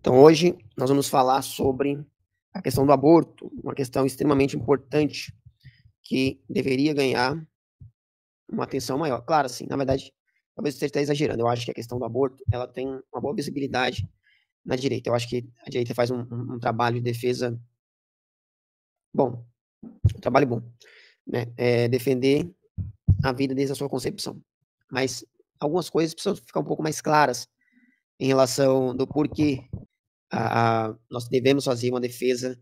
Então, hoje nós vamos falar sobre a questão do aborto, uma questão extremamente importante que deveria ganhar uma atenção maior. Claro, assim, na verdade, talvez você esteja exagerando. Eu acho que a questão do aborto, ela tem uma boa visibilidade na direita. Eu acho que a direita faz um trabalho de defesa bom, um trabalho bom, né? Defender a vida desde a sua concepção. Mas algumas coisas precisam ficar um pouco mais claras em relação do porquê nós devemos fazer uma defesa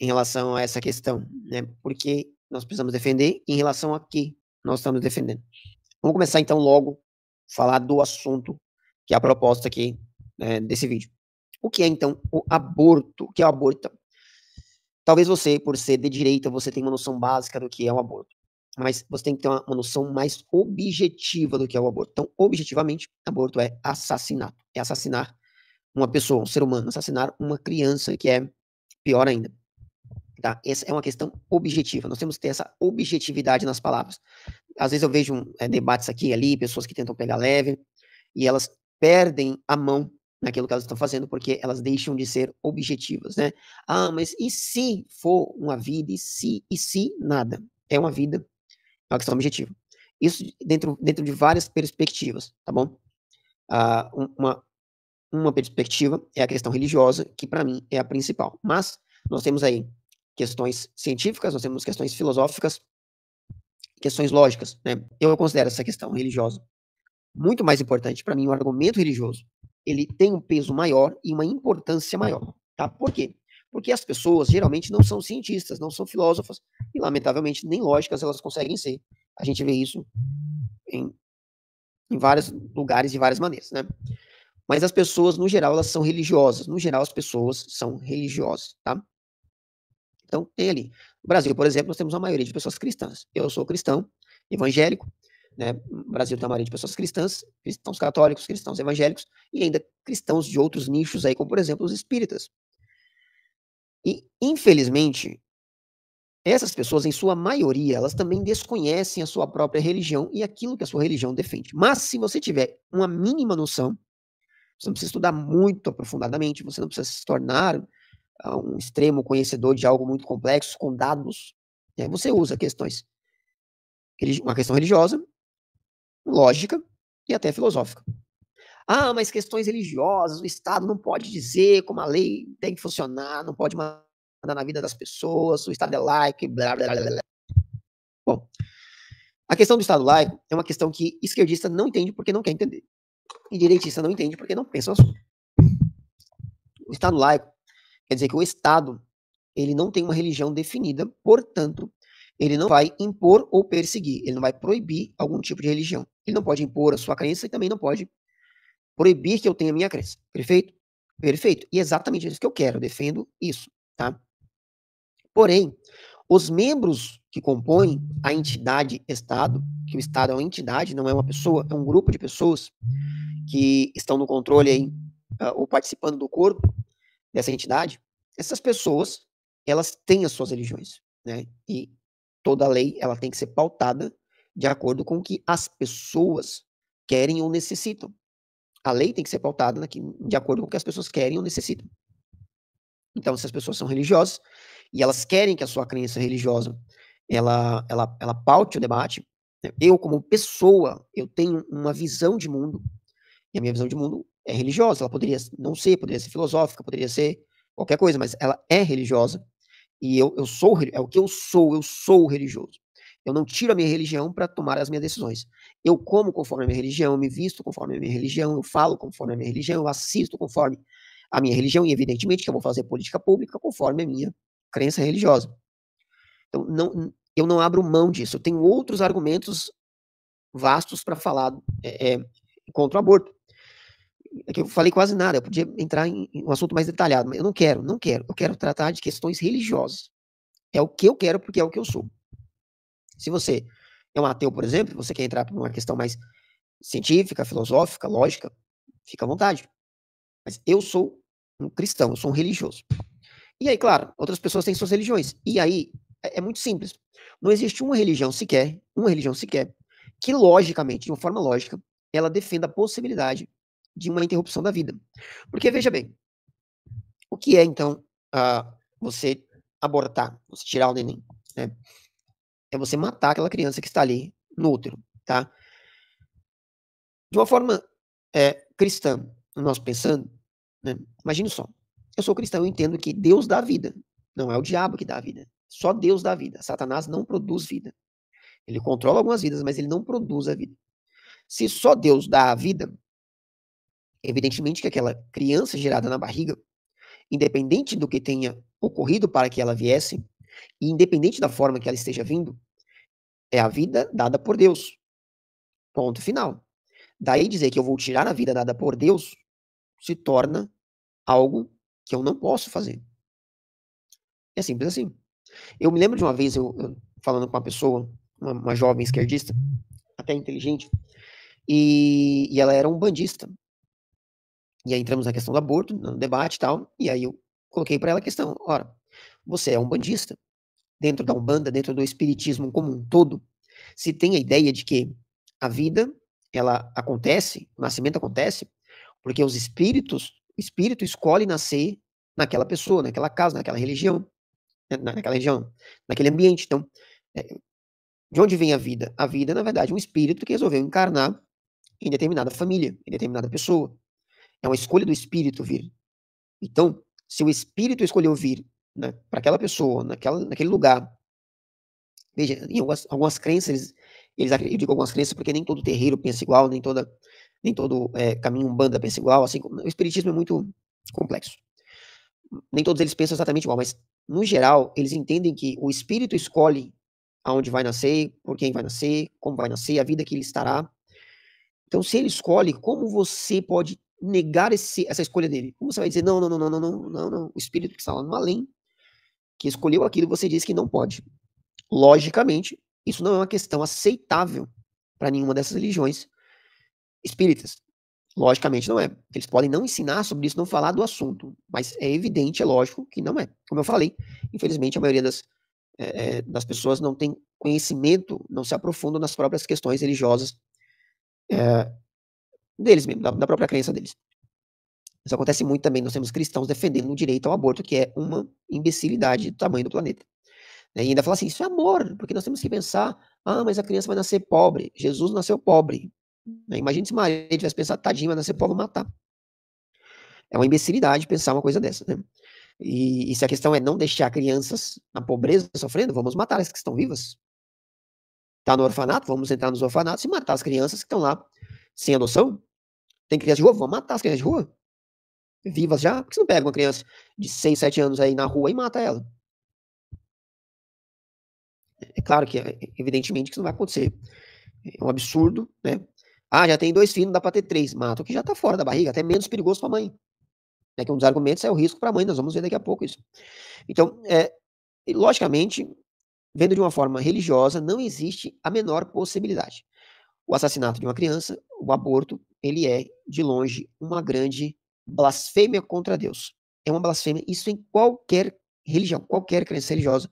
em relação a essa questão, né? Porque nós precisamos defender em relação a que nós estamos defendendo. Vamos começar então logo falar do assunto que é a proposta aqui desse vídeo. O que é então o aborto? O que é o aborto? Talvez você, por ser de direita, você tenha uma noção básica do que é o aborto. Mas você tem que ter uma noção mais objetiva do que é o aborto. Então, objetivamente, aborto é assassinato. É assassinar uma pessoa, um ser humano, assassinar uma criança, que é pior ainda. Tá? Essa é uma questão objetiva. Nós temos que ter essa objetividade nas palavras. Às vezes eu vejo debates aqui e ali, pessoas que tentam pegar leve, e elas perdem a mão naquilo que elas estão fazendo, porque elas deixam de ser objetivas, né? Ah, mas e se for uma vida? E se nada? É uma vida, é uma questão objetiva. Isso dentro de várias perspectivas, tá bom? Ah, uma perspectiva é a questão religiosa, que para mim é a principal. Mas nós temos aí questões científicas, nós temos questões filosóficas, questões lógicas, né? Eu considero essa questão religiosa muito mais importante. Para mim, o argumento religioso, ele tem um peso maior e uma importância maior, tá? Por quê? Porque as pessoas geralmente não são cientistas, não são filósofas e, lamentavelmente, nem lógicas elas conseguem ser. A gente vê isso em, em vários lugares de várias maneiras, né? Mas as pessoas, no geral, elas são religiosas. No geral, as pessoas são religiosas, tá? Então, tem ali. No Brasil, por exemplo, nós temos uma maioria de pessoas cristãs. Eu sou cristão, evangélico, né? No Brasil tem uma maioria de pessoas cristãs, cristãos católicos, cristãos evangélicos, e ainda cristãos de outros nichos aí, como por exemplo os espíritas. E, infelizmente, essas pessoas, em sua maioria, elas também desconhecem a sua própria religião e aquilo que a sua religião defende. Mas, se você tiver uma mínima noção, você não precisa estudar muito aprofundadamente, você não precisa se tornar um extremo conhecedor de algo muito complexo, com dados, né? Você usa questões, uma questão religiosa, lógica e até filosófica. Ah, mas questões religiosas, o Estado não pode dizer como a lei tem que funcionar, não pode mandar na vida das pessoas, o Estado é laico, blá, blá, blá, blá. Bom, a questão do Estado laico é uma questão que esquerdista não entende porque não quer entender. E direitista não entende porque não pensa no assunto. O Estado laico quer dizer que o Estado, ele não tem uma religião definida, portanto, ele não vai impor ou perseguir, ele não vai proibir algum tipo de religião. Ele não pode impor a sua crença e também não pode proibir que eu tenha a minha crença. Perfeito? Perfeito. E é exatamente isso que eu quero, eu defendo isso, tá? Porém, os membros que compõem a entidade Estado, que o Estado é uma entidade, não é uma pessoa, é um grupo de pessoas que estão no controle aí, ou participando do corpo dessa entidade, essas pessoas, elas têm as suas religiões, né? E toda lei, ela tem que ser pautada de acordo com o que as pessoas querem ou necessitam. A lei tem que ser pautada de acordo com o que as pessoas querem ou necessitam. Então, se as pessoas são religiosas e elas querem que a sua crença religiosa ela paute o debate, né? Eu, como pessoa, eu tenho uma visão de mundo, e a minha visão de mundo é religiosa. Ela poderia não ser, poderia ser filosófica, poderia ser qualquer coisa, mas ela é religiosa. E eu sou, é o que eu sou religioso. Eu não tiro a minha religião para tomar as minhas decisões. Eu como conforme a minha religião, eu me visto conforme a minha religião, eu falo conforme a minha religião, eu assisto conforme a minha religião, e evidentemente que eu vou fazer política pública conforme a minha crença religiosa. Então, eu não abro mão disso. Eu tenho outros argumentos vastos para falar contra o aborto. É que eu falei quase nada, eu podia entrar em um assunto mais detalhado, mas eu não quero. Eu quero tratar de questões religiosas. É o que eu quero, porque é o que eu sou. Se você é um ateu, por exemplo, você quer entrar por uma questão mais científica, filosófica, lógica, fica à vontade. Mas eu sou um cristão, eu sou um religioso. E aí, claro, outras pessoas têm suas religiões. E aí, é muito simples. Não existe uma religião sequer, que logicamente, de uma forma lógica, ela defenda a possibilidade de uma interrupção da vida. Porque, veja bem, O que é então, você abortar, você tirar o neném, né? É você matar aquela criança que está ali no útero, tá? De uma forma, cristã, nós pensando, né, imagine só, eu sou cristão, eu entendo que Deus dá vida, não é o diabo que dá a vida, só Deus dá a vida, Satanás não produz vida. Ele controla algumas vidas, mas ele não produz a vida. Se só Deus dá a vida, evidentemente que aquela criança gerada na barriga, independente do que tenha ocorrido para que ela viesse, e independente da forma que ela esteja vindo, é a vida dada por Deus. Ponto final. Daí dizer que eu vou tirar a vida dada por Deus se torna algo que eu não posso fazer. É simples assim. Eu me lembro de uma vez eu falando com uma pessoa, uma jovem esquerdista, até inteligente, e ela era um bandista. E aí entramos na questão do aborto, no debate e tal, e aí eu coloquei para ela a questão: ora, você é um bandista, dentro da Umbanda, dentro do espiritismo como um todo, se tem a ideia de que a vida, ela acontece, o nascimento acontece, porque o espírito escolhe nascer naquela pessoa, naquela casa, naquela religião, naquela região, naquele ambiente. Então, de onde vem a vida? A vida, na verdade, é um espírito que resolveu encarnar em determinada família, em determinada pessoa. É uma escolha do espírito vir. Então, se o espírito escolheu vir, né, para aquela pessoa, naquele lugar, veja, em algumas crenças, eu digo algumas crenças porque nem todo terreiro pensa igual, nem todo caminho umbanda pensa igual, assim, o espiritismo é muito complexo. Nem todos eles pensam exatamente igual, mas, no geral, eles entendem que o espírito escolhe aonde vai nascer, por quem vai nascer, como vai nascer, a vida que ele estará. Então, se ele escolhe, como você pode negar essa escolha dele? Como você vai dizer, não, não, não, não, não, não, não, não, o espírito que está lá no além, que escolheu aquilo, você diz que não pode. Logicamente, isso não é uma questão aceitável para nenhuma dessas religiões espíritas. Logicamente não é. Eles podem não ensinar sobre isso, não falar do assunto, mas é evidente, é lógico que não é. Como eu falei, infelizmente a maioria das pessoas não tem conhecimento, não se aprofundam nas próprias questões religiosas deles mesmo, da própria crença deles. Isso acontece muito também, nós temos cristãos defendendo o direito ao aborto, que é uma imbecilidade do tamanho do planeta. E ainda fala assim, isso é amor, porque nós temos que pensar, mas a criança vai nascer pobre, Jesus nasceu pobre. Imagina se Maria tivesse pensado, tadinho, vai nascer pobre, vou matar. É uma imbecilidade pensar uma coisa dessa, né? E se a questão é não deixar crianças na pobreza sofrendo, vamos matar as que estão vivas. Tá no orfanato, vamos entrar nos orfanatos e matar as crianças que estão lá sem adoção. Tem criança de rua, vamos matar as crianças de rua. Vivas já, por que você não pega uma criança de 6, 7 anos aí na rua e mata ela? É claro que, evidentemente, que isso não vai acontecer. É um absurdo, né? Já tem 2 filhos, não dá pra ter 3. Mata o que já tá fora da barriga, até menos perigoso pra mãe. É que um dos argumentos é o risco pra mãe, nós vamos ver daqui a pouco isso. Então, logicamente, vendo de uma forma religiosa, não existe a menor possibilidade. O assassinato de uma criança, o aborto, ele é, de longe, uma grande blasfêmia contra Deus. É uma blasfêmia, isso em qualquer religião, qualquer crença religiosa,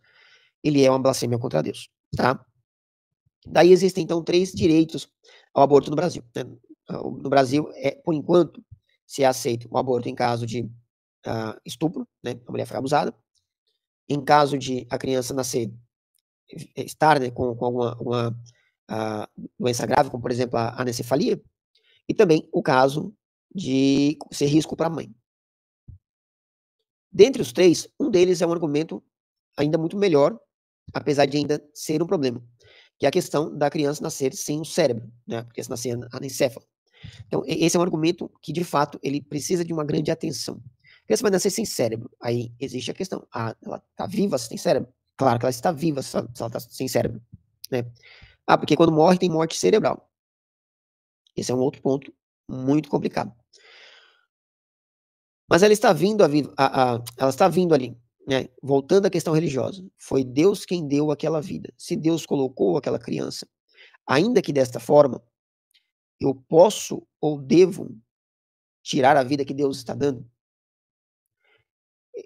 ele é uma blasfêmia contra Deus, tá? Daí existem, então, 3 direitos ao aborto no Brasil, né? No Brasil, por enquanto, se aceita o aborto em caso de estupro, né? A mulher foi abusada. Em caso de a criança nascer, estar, né, com alguma doença grave, como por exemplo a anencefalia, e também o caso de ser risco para a mãe. Dentre os 3, um deles é um argumento ainda muito melhor, apesar de ainda ser um problema, que é a questão da criança nascer sem o cérebro, né, a criança nascer anencéfala. Então, esse é um argumento que, de fato, ele precisa de uma grande atenção. A criança vai nascer sem cérebro, aí existe a questão, ela está viva sem cérebro? Claro que ela está viva se ela está sem cérebro, né? Porque quando morre tem morte cerebral. Esse é um outro ponto muito complicado. Mas ela está vindo ela está vindo ali, né, voltando à questão religiosa, foi Deus quem deu aquela vida. Se Deus colocou aquela criança, ainda que desta forma, eu posso ou devo tirar a vida que Deus está dando?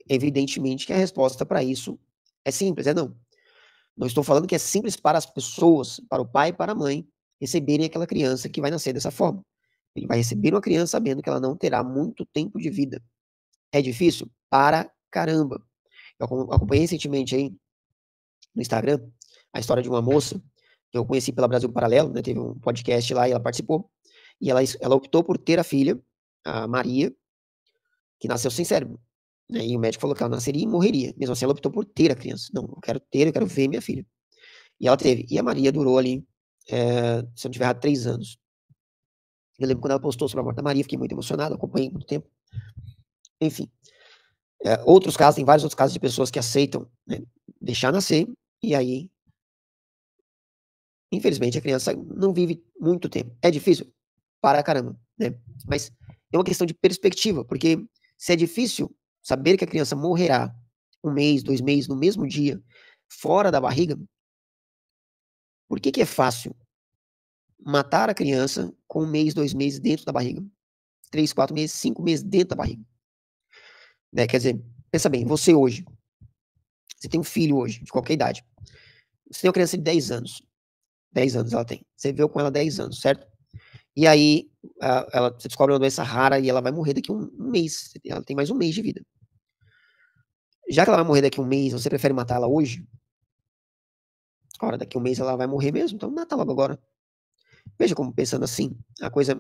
Evidentemente que a resposta para isso é simples, é não. Não estou falando que é simples para as pessoas, para o pai e para a mãe, receberem aquela criança que vai nascer dessa forma. Ele vai receber uma criança sabendo que ela não terá muito tempo de vida. É difícil? Para caramba. Eu acompanhei recentemente aí no Instagram a história de uma moça que eu conheci pela Brasil Paralelo, né? Teve um podcast lá e ela participou. E ela optou por ter a filha, a Maria, que nasceu sem cérebro. Né? E o médico falou que ela nasceria e morreria. Mesmo assim, ela optou por ter a criança. Não, eu quero ter, eu quero ver minha filha. E ela teve. E a Maria durou ali, se eu não tiver errado, 3 anos. Eu lembro quando ela postou sobre a morte da Maria, fiquei muito emocionado, acompanhei muito tempo. Enfim, outros casos, tem vários outros casos de pessoas que aceitam, né, deixar nascer, e aí, infelizmente, a criança não vive muito tempo. É difícil? Para caramba, né? Mas é uma questão de perspectiva, porque se é difícil saber que a criança morrerá 1 mês, 2 meses, no mesmo dia, fora da barriga, por que que é fácil matar a criança com 1 mês, 2 meses dentro da barriga? 3, 4 meses, 5 meses dentro da barriga. Né? Quer dizer, pensa bem, você hoje, você tem um filho hoje, de qualquer idade. Você tem uma criança de 10 anos. 10 anos ela tem. Você viveu com ela 10 anos, certo? E aí, você descobre uma doença rara e ela vai morrer daqui a um mês. Ela tem mais 1 mês de vida. Já que ela vai morrer daqui a 1 mês, você prefere matar ela hoje? Ora, daqui a 1 mês ela vai morrer mesmo, então mata logo agora. Veja como pensando assim, a coisa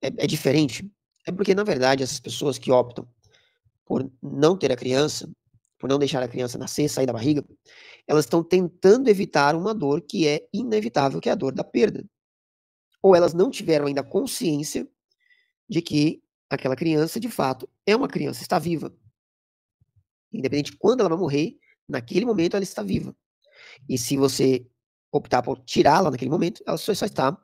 é diferente. É porque, na verdade, essas pessoas que optam por não ter a criança, por não deixar a criança nascer, sair da barriga, elas estão tentando evitar uma dor que é inevitável, que é a dor da perda. Ou elas não tiveram ainda consciência de que aquela criança, de fato, é uma criança, está viva. Independente de quando ela vai morrer, naquele momento ela está viva. E se você optar por tirá-la naquele momento, ela só está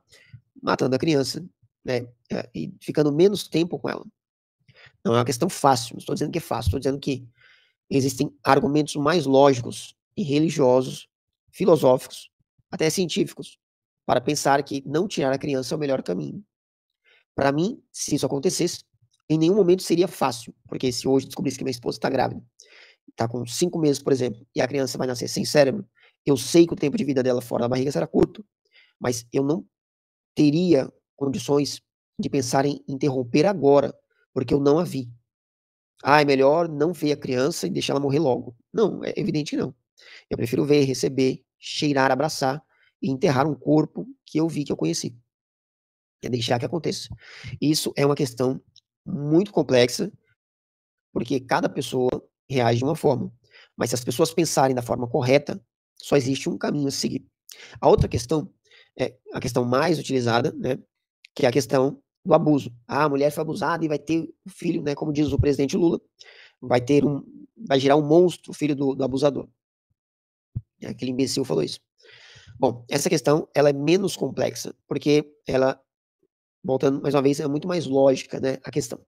matando a criança, né? E ficando menos tempo com ela. Não é uma questão fácil, não estou dizendo que é fácil, estou dizendo que existem argumentos mais lógicos e religiosos, filosóficos, até científicos, para pensar que não tirar a criança é o melhor caminho. Para mim, se isso acontecesse, em nenhum momento seria fácil, porque se hoje descobrisse que minha esposa está grávida, está com 5 meses, por exemplo, e a criança vai nascer sem cérebro, eu sei que o tempo de vida dela fora da barriga será curto, mas eu não teria condições de pensar em interromper agora, porque eu não a vi. Ah, é melhor não ver a criança e deixar ela morrer logo. Não, é evidente que não. Eu prefiro ver, receber, cheirar, abraçar e enterrar um corpo que eu vi, que eu conheci. É deixar que aconteça. Isso é uma questão muito complexa, porque cada pessoa reage de uma forma. Mas se as pessoas pensarem da forma correta, só existe um caminho a seguir. A outra questão é a questão mais utilizada, né, que é a questão do abuso. Ah, a mulher foi abusada e vai ter um filho, né, como diz o presidente Lula, vai gerar um monstro, filho do abusador. Aquele imbecil falou isso. Bom, essa questão ela é menos complexa, porque ela, voltando mais uma vez, é muito mais lógica, né, a questão.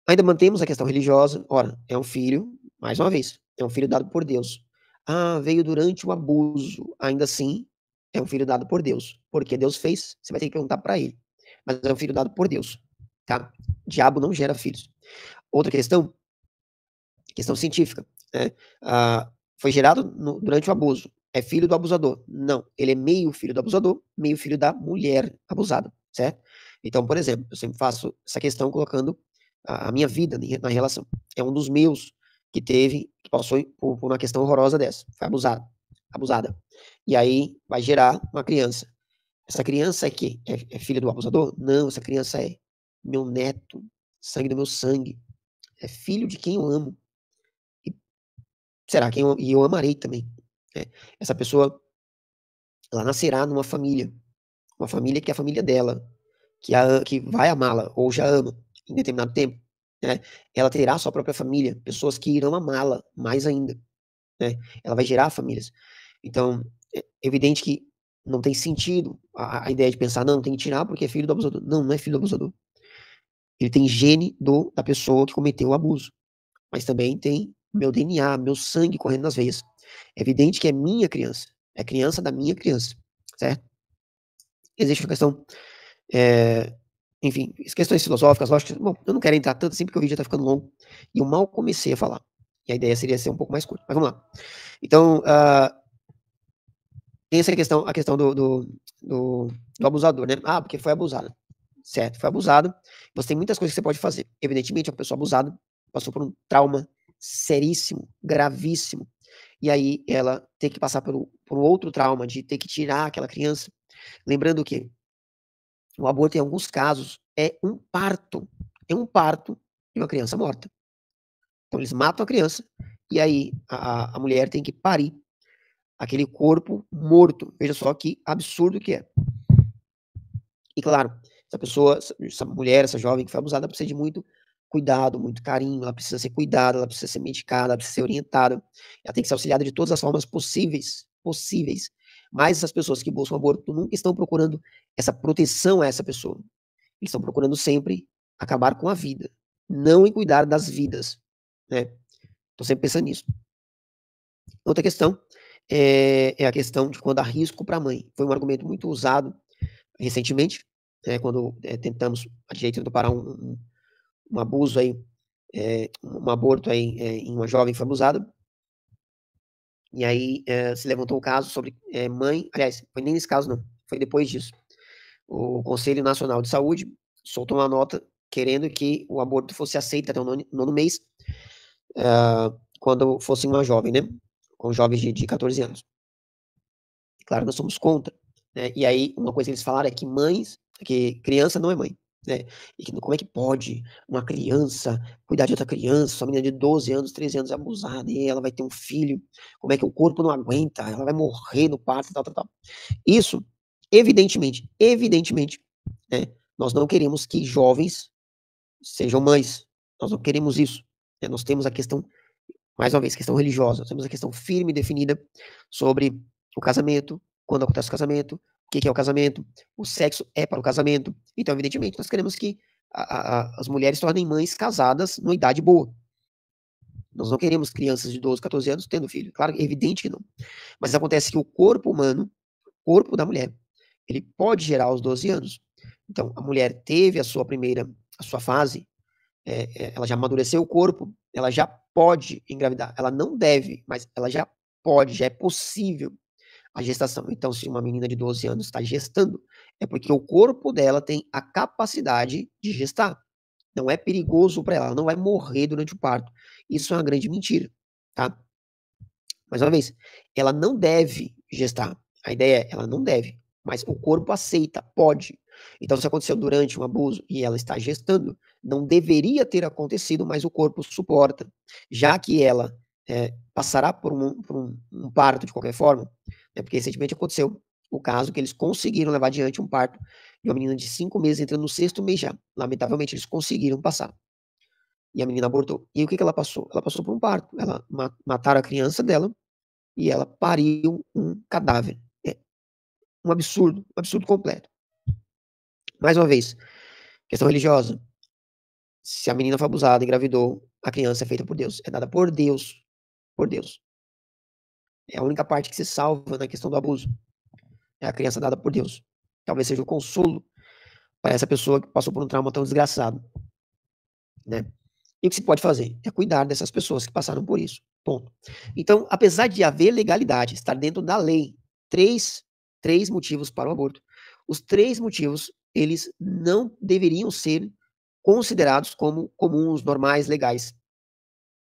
Ainda mantemos a questão religiosa. Ora, é um filho, mais uma vez, é um filho dado por Deus. Ah, veio durante o abuso. Ainda assim, é um filho dado por Deus. Porque Deus fez, você vai ter que perguntar para ele. Mas é um filho dado por Deus, tá? Diabo não gera filhos. Outra questão científica, né? Foi gerado durante o abuso. É filho do abusador? Não, ele é meio filho do abusador, meio filho da mulher abusada, certo? Então, por exemplo, eu sempre faço essa questão colocando a minha vida na relação. É um dos meus que passou por uma questão horrorosa dessa, foi abusada. E aí vai gerar uma criança. Essa criança é que é filha do abusador? Não, essa criança é meu neto, sangue do meu sangue, é filho de quem eu amo. E será quem eu amarei também. Né? Essa pessoa, ela nascerá numa família, uma família que é a família dela, que vai amá-la ou já ama em determinado tempo. Né? Ela terá sua própria família, pessoas que irão amá-la mais ainda. Né? Ela vai gerar famílias. Então, é evidente que não tem sentido a ideia de pensar, não, tem que tirar porque é filho do abusador. Não, não é filho do abusador. Ele tem gene da pessoa que cometeu o abuso, mas também tem meu DNA, meu sangue correndo nas veias. É evidente que é minha criança, é criança da minha criança, certo? Existe uma questão, eh, enfim, questões filosóficas, lógico, bom, eu não quero entrar tanto assim porque o vídeo já tá ficando longo e eu mal comecei a falar. E a ideia seria ser um pouco mais curto, mas vamos lá. Então, tem essa questão, a questão do abusador, né? Ah, porque foi abusada. certo? Foi abusado. Você tem muitas coisas que você pode fazer. Evidentemente, a pessoa abusada passou por um trauma seríssimo, gravíssimo, e aí ela tem que passar por um outro trauma de ter que tirar aquela criança. Lembrando que o aborto, em alguns casos, é um parto de uma criança morta. Então eles matam a criança, e aí a mulher tem que parir aquele corpo morto. Veja só que absurdo que é. E claro, essa pessoa, essa mulher, essa jovem que foi abusada, precisa de muito cuidado, muito carinho, ela precisa ser cuidada, ela precisa ser medicada, ela precisa ser orientada, ela tem que ser auxiliada de todas as formas possíveis. Mas essas pessoas que buscam aborto nunca estão procurando essa proteção a essa pessoa. Eles estão procurando sempre acabar com a vida, não em cuidar das vidas, né? Estou sempre pensando nisso. Outra questão é a questão de quando há risco para a mãe. Foi um argumento muito usado recentemente, quando tentamos a direita tentou parar um abuso aí, um aborto aí em uma jovem foi abusada. E aí se levantou o caso sobre mãe, aliás, foi nem nesse caso não, foi depois disso. O Conselho Nacional de Saúde soltou uma nota querendo que o aborto fosse aceito até o nono mês, quando fosse uma jovem, né? Com jovens de 14 anos. Claro, nós somos contra, né? E aí, uma coisa que eles falaram é que criança não é mãe, né? E que como é que pode uma criança cuidar de outra criança, uma menina de 12 anos, 13 anos é abusada, e ela vai ter um filho, como é que o corpo não aguenta, ela vai morrer no parto, tal. Isso, evidentemente, né? Nós não queremos que jovens sejam mães, nós não queremos isso, né? Nós temos a questão, mais uma vez, questão religiosa, nós temos a questão firme e definida sobre o casamento, quando acontece o casamento, o que é o casamento, o sexo é para o casamento. Então, evidentemente, nós queremos que as mulheres tornem mães casadas numa idade boa. Nós não queremos crianças de 12, 14 anos tendo filho. Claro, é evidente que não. Mas acontece que o corpo humano, o corpo da mulher, ele pode gerar aos 12 anos. Então, a mulher teve a sua fase, ela já amadureceu o corpo, ela já pode engravidar. Ela não deve, mas ela já pode, já é possível a gestação. Então, se uma menina de 12 anos está gestando, é porque o corpo dela tem a capacidade de gestar. Não é perigoso para ela não vai morrer durante o parto. Isso é uma grande mentira, tá? Mais uma vez, ela não deve gestar. A ideia é, ela não deve, mas o corpo aceita, pode. Então, se aconteceu durante um abuso e ela está gestando, não deveria ter acontecido, mas o corpo suporta. Já que ela passará por um parto de qualquer forma, né, porque recentemente aconteceu o caso que eles conseguiram levar adiante um parto de uma menina de 5 meses, entrando no 6º mês já. Lamentavelmente, eles conseguiram passar. E a menina abortou. E o que ela passou? Ela passou por um parto. Ela mataram a criança dela, e ela pariu um cadáver. É um absurdo completo. Mais uma vez, questão religiosa. Se a menina foi abusada, engravidou, a criança é feita por Deus, é dada por Deus, por Deus. É a única parte que se salva na questão do abuso. É a criança dada por Deus. Talvez seja o consolo para essa pessoa que passou por um trauma tão desgraçado, né? E o que se pode fazer? É cuidar dessas pessoas que passaram por isso. Ponto. Então, apesar de haver legalidade, estar dentro da lei, três motivos para o aborto. Os 3 motivos, eles não deveriam ser considerados como comuns, normais, legais.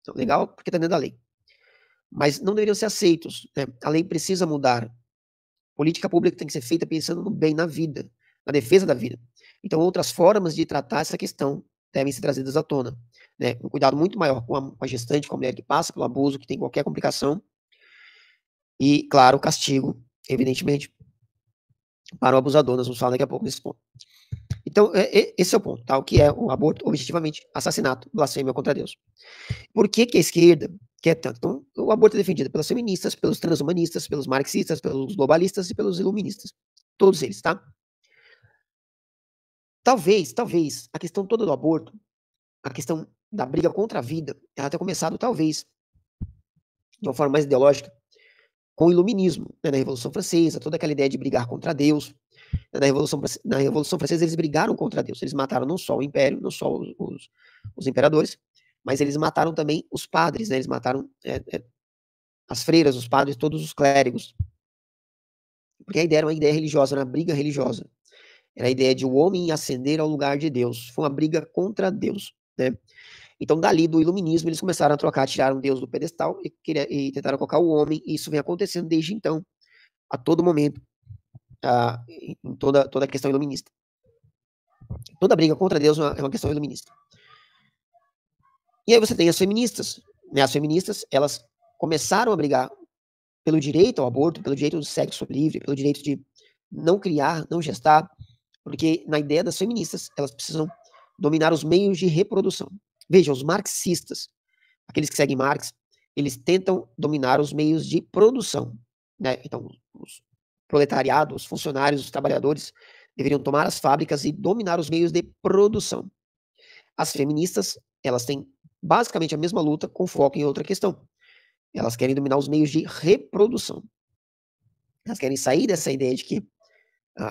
Então, legal porque está dentro da lei. Mas não deveriam ser aceitos, né? A lei precisa mudar. Política pública tem que ser feita pensando no bem, na vida, na defesa da vida. Então, outras formas de tratar essa questão devem ser trazidas à tona, né? Um cuidado muito maior com a gestante, com a mulher que passa pelo abuso, que tem qualquer complicação. E, claro, o castigo, evidentemente, para o abusador. Nós vamos falar daqui a pouco nesse ponto. Então, esse é o ponto, tá? O que é o aborto? Objetivamente, assassinato, blasfêmia contra Deus. Por que a esquerda quer tanto? Então, o aborto é defendido pelas feministas, pelos transhumanistas, pelos marxistas, pelos globalistas e pelos iluministas. Todos eles, tá? Talvez, a questão toda do aborto, a questão da briga contra a vida, ela tenha começado, talvez, de uma forma mais ideológica, com o iluminismo, né, na Revolução Francesa, toda aquela ideia de brigar contra Deus. Na Revolução Francesa, eles brigaram contra Deus. Eles mataram não só o império, não só os imperadores, mas eles mataram também os padres, né? Eles mataram as freiras, os padres, todos os clérigos. Porque a ideia era uma ideia religiosa, era uma briga religiosa. Era a ideia de o homem ascender ao lugar de Deus. Foi uma briga contra Deus, né? Então, dali do iluminismo, eles começaram a trocar, tiraram Deus do pedestal e tentaram colocar o homem, e isso vem acontecendo desde então, a todo momento, em toda a questão iluminista. Toda briga contra Deus é uma questão iluminista. E aí você tem as feministas, né? As feministas, elas começaram a brigar pelo direito ao aborto, pelo direito do sexo livre, pelo direito de não criar, não gestar, porque na ideia das feministas, elas precisam dominar os meios de reprodução. Veja, os marxistas, aqueles que seguem Marx, eles tentam dominar os meios de produção, né? Então, os proletariados, os funcionários, os trabalhadores deveriam tomar as fábricas e dominar os meios de produção. As feministas, elas têm basicamente a mesma luta com foco em outra questão. Elas querem dominar os meios de reprodução. Elas querem sair dessa ideia de que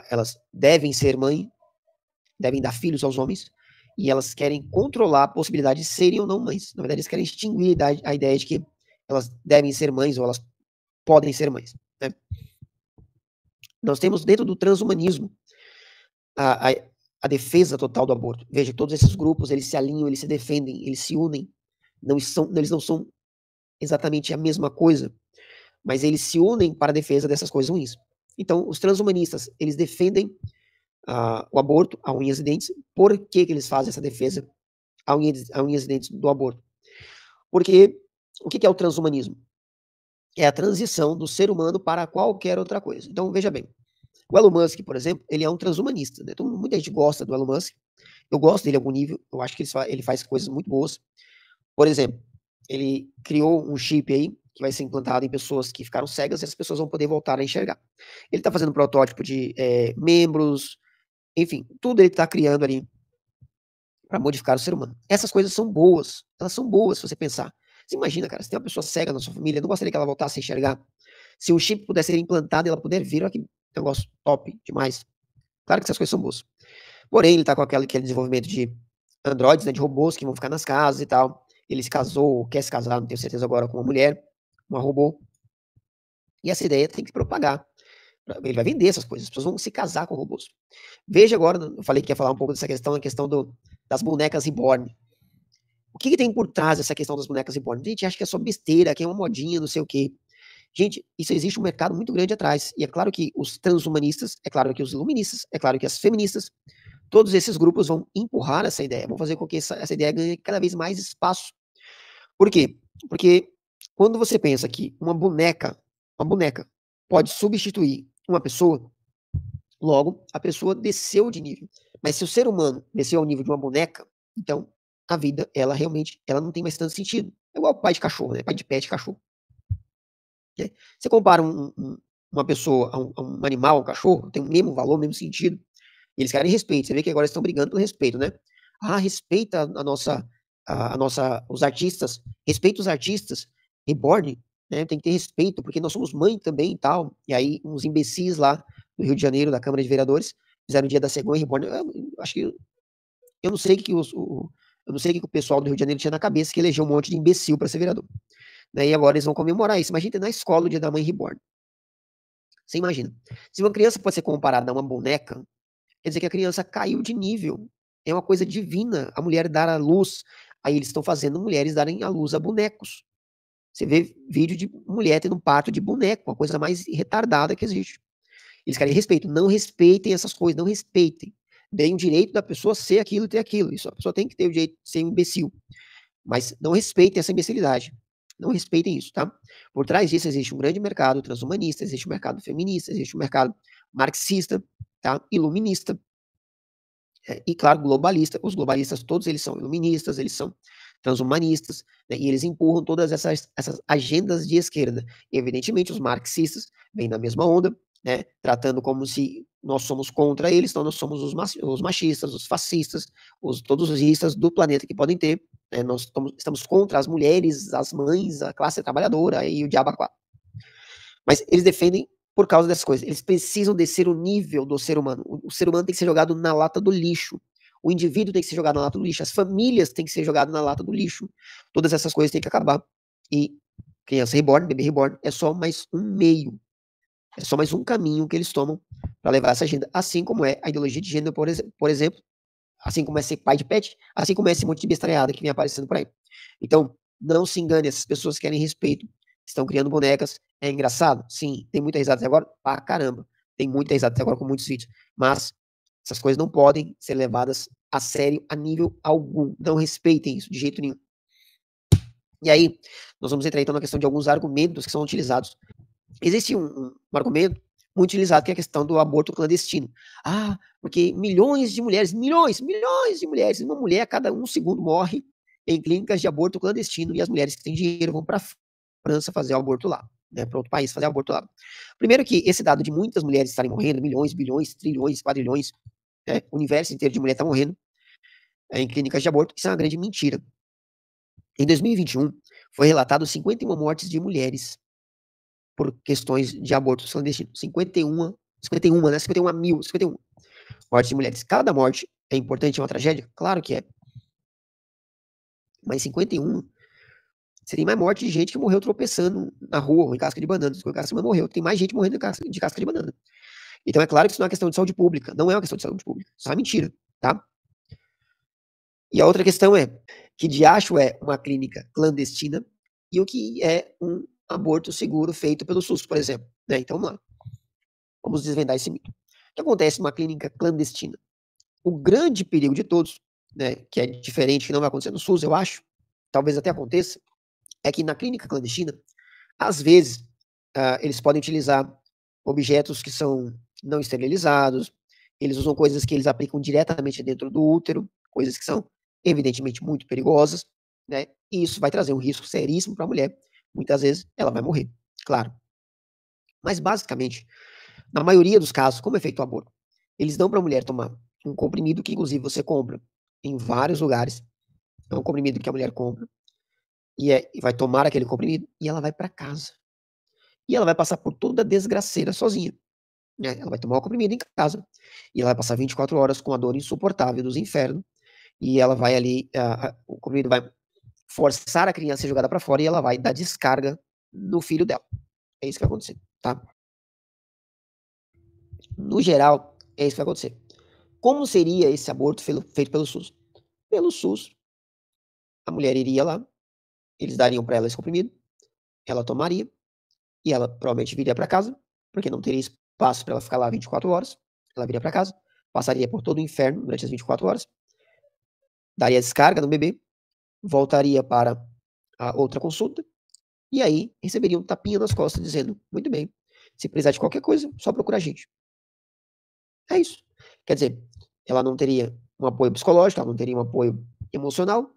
elas devem ser mãe, devem dar filhos aos homens, e elas querem controlar a possibilidade de serem ou não mães. Na verdade, eles querem extinguir a ideia de que elas devem ser mães ou elas podem ser mães, né? Nós temos dentro do transhumanismo a defesa total do aborto. Veja, todos esses grupos, eles se alinham, eles se defendem, eles se unem. Eles não são exatamente a mesma coisa, mas eles se unem para a defesa dessas coisas ruins. Então, os transhumanistas, eles defendem o aborto a unhas e dentes. Por que eles fazem essa defesa a unhas e dentes do aborto? Porque o que é o transhumanismo? É a transição do ser humano para qualquer outra coisa. Então, veja bem, o Elon Musk, por exemplo, ele é um transhumanista, né? Então, muita gente gosta do Elon Musk. Eu gosto dele em algum nível, eu acho que ele faz coisas muito boas. Por exemplo, ele criou um chip aí que vai ser implantado em pessoas que ficaram cegas e as pessoas vão poder voltar a enxergar. Ele está fazendo protótipo de membros, enfim, tudo ele está criando ali para modificar o ser humano. Essas coisas são boas, elas são boas se você pensar. Você imagina, cara, se tem uma pessoa cega na sua família, não gostaria que ela voltasse a enxergar. Se um chip pudesse ser implantado e ela puder vir, olha que negócio top demais. Claro que essas coisas são boas. Porém, ele está com aquele desenvolvimento de androides, né, de robôs que vão ficar nas casas e tal. Ele se casou, quer se casar, não tenho certeza agora, com uma mulher, uma robô. E essa ideia tem que propagar. Ele vai vender essas coisas, as pessoas vão se casar com robôs. Veja agora, eu falei que ia falar um pouco dessa questão, a questão das bonecas reborn. O que tem por trás dessa questão das bonecas reborn? A gente acha que é só besteira, que é uma modinha, não sei o quê. Gente, isso existe um mercado muito grande atrás. E é claro que os transhumanistas, é claro que os iluministas, é claro que as feministas, todos esses grupos vão empurrar essa ideia, vão fazer com que essa ideia ganhe cada vez mais espaço. Por quê? Porque quando você pensa que uma boneca pode substituir uma pessoa, logo a pessoa desceu de nível. Mas se o ser humano desceu ao nível de uma boneca, então a vida, ela realmente, ela não tem mais tanto sentido. É igual pai de cachorro, né? Pai de pet cachorro. Você compara uma pessoa a um animal, um cachorro, tem o mesmo valor, o mesmo sentido. E eles querem respeito. Você vê que agora estão brigando pelo respeito, né? Respeita os artistas, respeita os artistas, reborn, né? Tem que ter respeito, porque nós somos mãe também e tal. E aí, uns imbecis lá no Rio de Janeiro, da Câmara de Vereadores, fizeram o dia da cegonha reborn. Eu acho que eu não sei o que eu não sei o que o pessoal do Rio de Janeiro tinha na cabeça que elegeu um monte de imbecil para ser vereador. Né? E agora eles vão comemorar isso. Imagina na escola o dia da mãe reborn. Você imagina. Se uma criança pode ser comparada a uma boneca, quer dizer que a criança caiu de nível. É uma coisa divina a mulher dar à luz. Aí eles estão fazendo mulheres darem à luz a bonecos. Você vê vídeo de mulher tendo um parto de boneco, uma coisa mais retardada que existe. Eles querem respeito. Não respeitem essas coisas, não respeitem. Deem o direito da pessoa ser aquilo e ter aquilo. Isso, a pessoa tem que ter o direito de ser um imbecil. Mas não respeitem essa imbecilidade. Não respeitem isso, tá? Por trás disso existe um grande mercado transhumanista, existe um mercado feminista, existe um mercado marxista, tá? Iluminista, e claro, globalista. Os globalistas todos eles são iluministas, eles são transhumanistas, né? E eles empurram todas essas agendas de esquerda. E, evidentemente, os marxistas vêm na mesma onda, né? Tratando como se nós somos contra eles, então nós somos os machistas, os fascistas, todos os istas do planeta que podem ter. Né? Nós estamos contra as mulheres, as mães, a classe trabalhadora e o diabo a quatro. Mas eles defendem por causa dessas coisas. Eles precisam descer o nível do ser humano. O ser humano tem que ser jogado na lata do lixo. O indivíduo tem que ser jogado na lata do lixo. As famílias têm que ser jogadas na lata do lixo. Todas essas coisas têm que acabar. E criança reborn, bebê reborn, é só mais um meio. É só mais um caminho que eles tomam para levar essa agenda, assim como é a ideologia de gênero, por exemplo, assim como é ser pai de pet, assim como é esse monte de bestalhada que vem aparecendo por aí. Então, não se engane, essas pessoas querem respeito, estão criando bonecas, é engraçado? Sim, tem muita risada até agora? Pra caramba, tem muita risada até agora com muitos vídeos, mas essas coisas não podem ser levadas a sério a nível algum, não respeitem isso de jeito nenhum. E aí, nós vamos entrar então na questão de alguns argumentos que são utilizados. Existe um argumento muito utilizado que é a questão do aborto clandestino. Ah, porque milhões de mulheres, milhões de mulheres, uma mulher a cada 1 segundo morre em clínicas de aborto clandestino e as mulheres que têm dinheiro vão para a França fazer o aborto lá, né, para outro país fazer aborto lá. Primeiro que esse dado de muitas mulheres estarem morrendo, milhões, bilhões, trilhões, quadrilhões, né, o universo inteiro de mulher está morrendo em clínicas de aborto, isso é uma grande mentira. Em 2021, foi relatado 51 mortes de mulheres por questões de abortos clandestinos. 51, né? 51 mil, 51 mortes de mulheres. Cada morte é importante, é uma tragédia? Claro que é. Mas 51, você tem mais morte de gente que morreu tropeçando na rua ou em casca de banana. O casca morreu, tem mais gente morrendo de casca de banana. Então é claro que isso não é uma questão de saúde pública. Não é uma questão de saúde pública. Isso é uma mentira, tá? E a outra questão é, que diacho é uma clínica clandestina e o que é um aborto seguro feito pelo SUS, por exemplo. Né? Então vamos lá. Vamos desvendar esse mito. O que acontece numa clínica clandestina? O grande perigo de todos, né, que é diferente, que não vai acontecer no SUS, eu acho, talvez até aconteça, é que na clínica clandestina, às vezes, eles podem utilizar objetos que são não esterilizados, eles usam coisas que eles aplicam diretamente dentro do útero, coisas que são evidentemente muito perigosas, né, e isso vai trazer um risco seríssimo para a mulher. Muitas vezes ela vai morrer, claro. Mas basicamente, na maioria dos casos, como é feito o aborto? Eles dão para a mulher tomar um comprimido que, inclusive, você compra em vários lugares. É um comprimido que a mulher compra e vai tomar aquele comprimido e ela vai para casa. E ela vai passar por toda a desgraceira sozinha. Né? Ela vai tomar o comprimido em casa e ela vai passar 24 horas com a dor insuportável dos infernos. E ela vai ali, o comprimido vai forçar a criança a ser jogada para fora e ela vai dar descarga no filho dela. É isso que vai acontecer, tá? No geral, é isso que vai acontecer. Como seria esse aborto feito pelo SUS? Pelo SUS, a mulher iria lá, eles dariam para ela esse comprimido, ela tomaria, e ela provavelmente viria para casa, porque não teria espaço para ela ficar lá 24 horas. Ela viria para casa, passaria por todo o inferno durante as 24 horas, daria descarga no bebê, voltaria para a outra consulta, e aí receberia um tapinha nas costas dizendo: muito bem, se precisar de qualquer coisa, só procura a gente. É isso. Quer dizer, ela não teria um apoio psicológico, ela não teria um apoio emocional.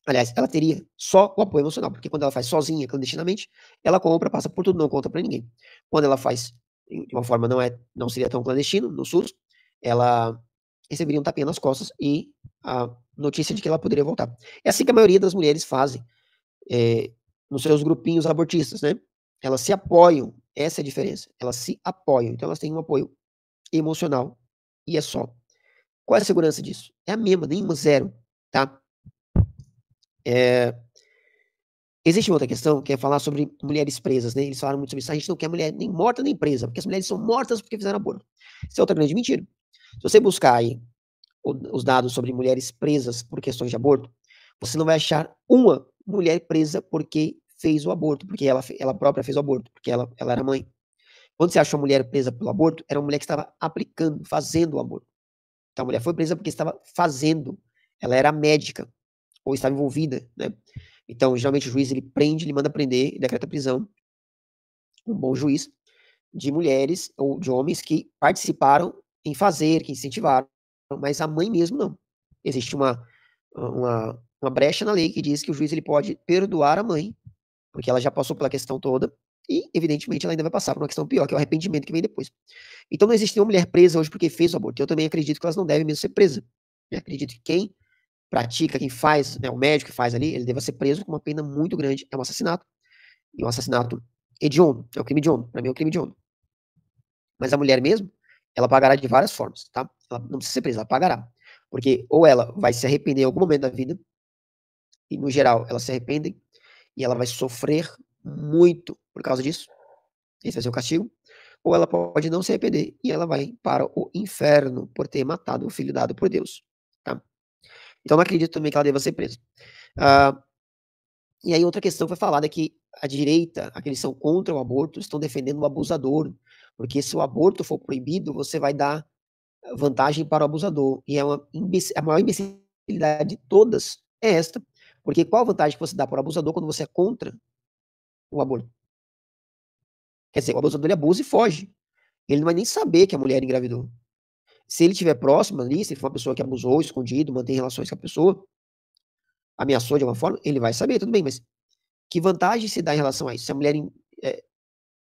Aliás, ela teria só o apoio emocional, porque quando ela faz sozinha, clandestinamente, ela compra, passa por tudo, não conta para ninguém. Quando ela faz de uma forma não seria tão clandestino, no SUS, ela receberia um tapinha nas costas e a notícia de que ela poderia voltar. É assim que a maioria das mulheres fazem nos seus grupinhos abortistas, né? Elas se apoiam, essa é a diferença. Elas se apoiam, então elas têm um apoio emocional e é só. Qual é a segurança disso? É a mesma, nenhuma, zero, tá? Existe uma outra questão que é falar sobre mulheres presas, né? Eles falaram muito sobre isso. A gente não quer mulher nem morta nem presa, porque as mulheres são mortas porque fizeram aborto. Isso é outra grande mentira. Se você buscar aí os dados sobre mulheres presas por questões de aborto, você não vai achar uma mulher presa porque fez o aborto, porque ela própria fez o aborto, porque ela era mãe. Quando você acha uma mulher presa pelo aborto, era uma mulher que estava aplicando, fazendo o aborto. Então a mulher foi presa porque estava fazendo. Ela era médica ou estava envolvida, né? Então, geralmente o juiz ele prende, ele manda prender, decreta prisão, um bom juiz, de mulheres ou de homens que participaram em fazer, que incentivaram, mas a mãe mesmo não. Existe uma brecha na lei que diz que o juiz ele pode perdoar a mãe, porque ela já passou pela questão toda, e evidentemente ela ainda vai passar por uma questão pior, que é o arrependimento que vem depois. Então não existe nenhuma mulher presa hoje porque fez o aborto. Eu também acredito que elas não devem mesmo ser presas. Eu acredito que quem pratica, quem faz, né, o médico que faz ali, ele deva ser preso com uma pena muito grande. É um assassinato. E um assassinato hediondo. É um crime hediondo. Para mim é um crime hediondo. Mas a mulher mesmo, ela pagará de várias formas, tá? Ela não precisa ser presa, ela pagará. Porque ou ela vai se arrepender em algum momento da vida, e no geral ela se arrepende, e ela vai sofrer muito por causa disso. Esse vai ser o castigo. ou ela pode não se arrepender e ela vai para o inferno por ter matado o filho dado por Deus, tá. Então não acredito também que ela deva ser presa. Ah, e aí outra questão foi falada que a direita, aqueles que são contra o aborto, estão defendendo o abusador, porque se o aborto for proibido, você vai dar vantagem para o abusador, e é a maior imbecilidade de todas é esta, porque qual a vantagem que você dá para o abusador quando você é contra o aborto? Quer dizer, o abusador ele abusa e foge, ele não vai nem saber que a mulher engravidou. Se ele estiver próximo ali, se for uma pessoa que abusou, escondido, mantém relações com a pessoa, ameaçou de alguma forma, ele vai saber, tudo bem, mas que vantagem se dá em relação a isso? Se a mulher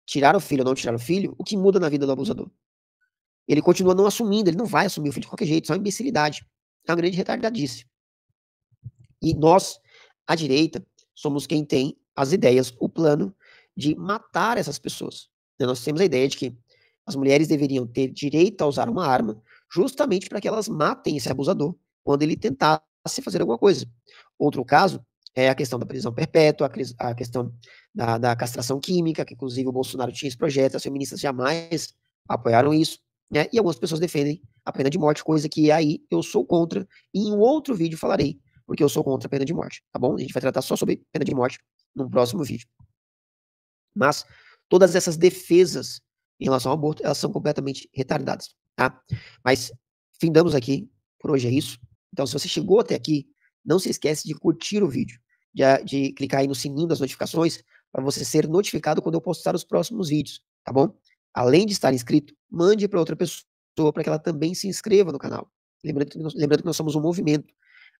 tirar o filho ou não tirar o filho, o que muda na vida do abusador? Ele continua não assumindo, ele não vai assumir o filho de qualquer jeito, isso é uma imbecilidade. É uma grande retardadice. E nós, a direita, somos quem tem as ideias, o plano de matar essas pessoas. Nós temos a ideia de que as mulheres deveriam ter direito a usar uma arma justamente para que elas matem esse abusador quando ele tentasse fazer alguma coisa. Outro caso é a questão da prisão perpétua, a questão da castração química, que inclusive o Bolsonaro tinha esse projeto, as feministas jamais apoiaram isso, né? E algumas pessoas defendem a pena de morte, coisa que aí eu sou contra, e em um outro vídeo falarei porque eu sou contra a pena de morte, tá bom? A gente vai tratar só sobre pena de morte num próximo vídeo. Mas todas essas defesas em relação ao aborto, elas são completamente retardadas, tá? Mas findamos aqui, por hoje é isso. Então, se você chegou até aqui, não se esquece de curtir o vídeo, de clicar aí no sininho das notificações, para você ser notificado quando eu postar os próximos vídeos, tá bom? Além de estar inscrito, mande para outra pessoa para que ela também se inscreva no canal. Lembrando que nós somos um movimento.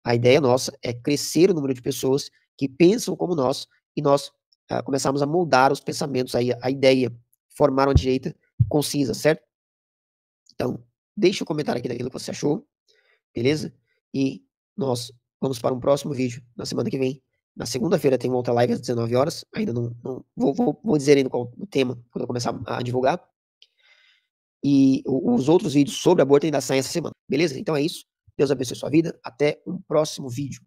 A ideia nossa é crescer o número de pessoas que pensam como nós e nós começarmos a moldar os pensamentos, a ideia, formar uma direita concisa, certo? Então, deixe um comentário aqui daquilo que você achou, beleza? E nós vamos para um próximo vídeo na semana que vem. Na segunda-feira tem uma outra live às 19 horas. Ainda não vou dizer ainda qual o tema quando eu começar a divulgar. E os outros vídeos sobre aborto ainda saem essa semana, beleza? Então é isso. Deus abençoe sua vida. Até um próximo vídeo.